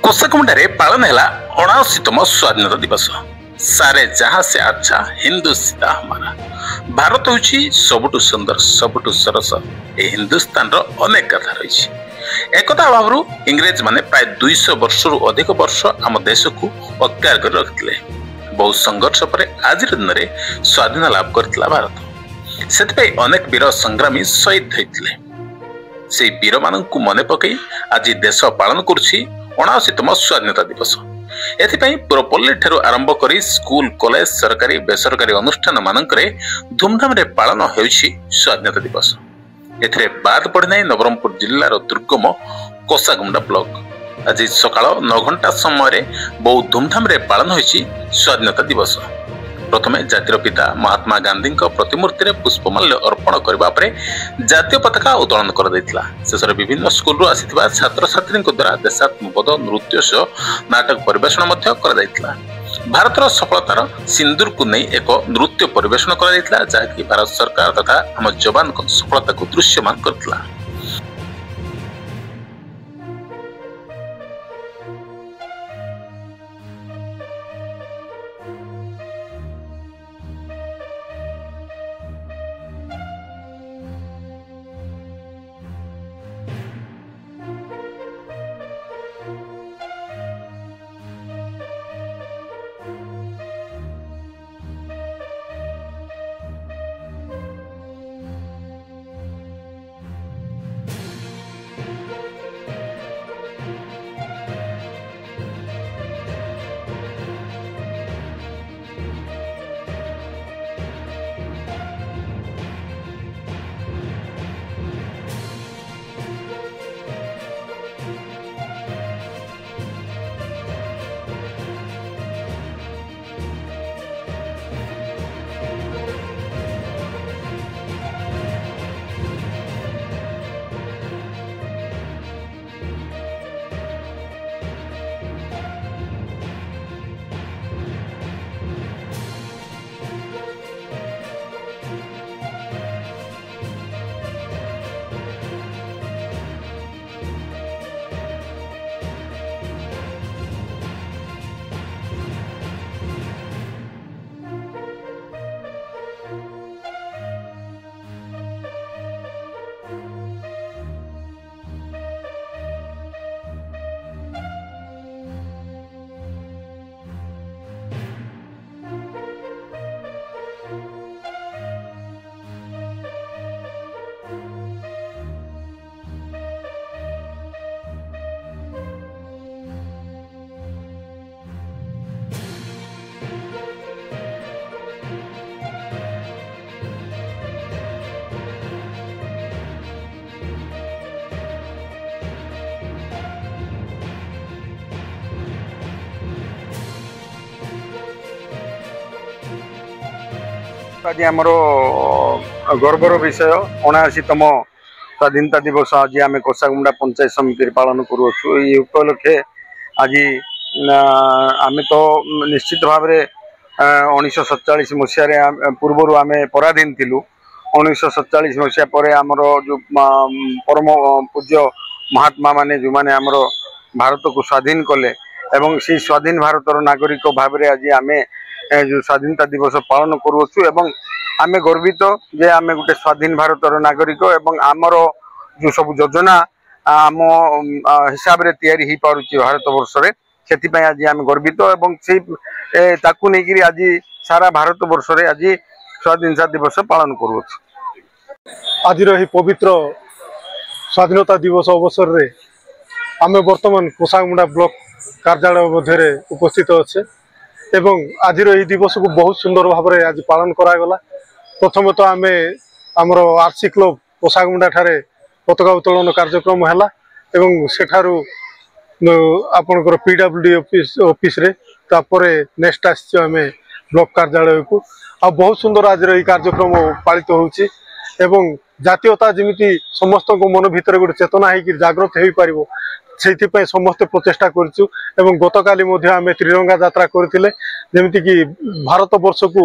कोसाकुंडारे पालन है 79तम स्वाधीनता दिवस। सारे जहां से अच्छा हिंदुस्तान हमारा। भारत होची सबुठु सुंदर सबुठु सरस ए हिंदुस्तान रो अनेक कथा रही। एकता अभाव इंग्रेज माने प्राय 200 वर्ष अधिक वर्ष आम देश को अख्तियार कर रखिले। बहुत संघर्ष पर आज दिन में स्वाधीन लाभ करथिला भारत। सेतपे अनेक वीर संग्रामी शहीद होइथिले। से वीर माननकु मने पकई आज देश पालन करुछि 79तम स्वाधीनता दिवस। एथिपाई पुरपल्ली ठारू आरंभ करी स्कूल कॉलेज सरकारी बेसरकारी अनुष्ठान मानकरे धूमधाम रे पालन हेउछि स्वाधीनता दिवस। एथिरे बाद पड़े नवरंगपुर जिल्लार दुर्गम कोसागुंडा ब्लॉक। आज सकाळ 9 घंटा समय बहुत धूमधाम रे पालन होइछि स्वाधीनता दिवस। प्रथमे जातिर पिता महात्मा गांधी प्रतिमूर्ति रे पुष्पमाल्य अर्पण करबा परे जातीय पताका उत्तोलन कर दैतिला। शेषर विभिन्न स्कूल रो आसीथिबा छात्र छात्री द्वारा देशात्मबोध नृत्य सह नाटक परिवेषण मध्य कर दैतिला। भारतर सफलतार सिंदूर को नहीं एक नृत्य परिवेषण कर दैतिला, जाकि भारत सरकार तथा हम जवान को सफलता को दृश्यमान करथिला। आज आमर गर्वर विषय 79तम स्वाधीनता दिवस आज आम कोसागुंडा पंचायत समिति पालन करूँ। ये उपलक्षे आज आम तो निश्चित भाव 1947 मसीह पूर्वर आम पराधीन थिलु। 1947 मसीहा पर आमर जो परम पूज्य महात्मा माने जो माने आमर भारत को स्वाधीन कले एवं से स्वाधीन भारतर नागरिक भाव आज आम जो स्वाधीनता दिवस पालन करूँ। एवं आमे गर्वित जे आमे गोटे स्वाधीन भारतर नागरिक एवं आमर जो सब योजना आम हिसाब रे तैयारी ही पारुछि भारत वर्ष रे। सेतिपय आज आमे गर्वित एवं से ताकू नेकिरी आज सारा भारत वर्ष रे आज स्वाधीनता दिवस पालन करूँ। आज ही पवित्र स्वाधीनता दिवस अवसर रे आमे वर्तमान कोसागुंडा ब्लॉक कार्यालय मध्य उपस्थित अच्छे एवं आज दिवस को बहुत सुंदर भाव में आज पालन करागला। प्रथम तो आम आमर आरसी क्लब कोसागुंडा ठारे पताका उत्तोलन कार्यक्रम है एवं सेठारू आपणकर पीडब्ल्यूडी ऑफिस रे तापर नेक्स्ट आम ब्लॉक कार्यालय को आ बहुत सुंदर आज कार्यक्रम पालित होउछि एवं जातीयता जमी समस्त मन भितर गोटे चेतना है जागृत हो पार ସେଇଥିପାଇଁ ସମସ୍ତେ ପ୍ରଚେଷ୍ଟା କରିଛୁ ଏବଂ ଗତକାଲି ମଧ୍ୟ ଆମେ ତ୍ରିରଙ୍ଗା ଯାତ୍ରା କରିଥିଲେ ଯେମିତିକି ଭାରତ ବର୍ଷକୁ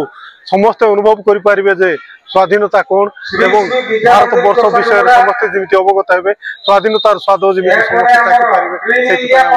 ସମସ୍ତେ ଅନୁଭବ କରିପାରିବେ ଯେ ସ୍ୱାଧୀନତା କ'ଣ ଏବଂ ଭାରତ ବର୍ଷ ବିଷୟରେ ସମସ୍ତେ ଯେମିତି ଅବଗତ ହେବେ ସ୍ୱାଧୀନତାର ସ୍ୱାଦ ଯେମିତି ସମସ୍ତେ ଚାଖିପାରିବେ ସେଇଥିପାଇଁ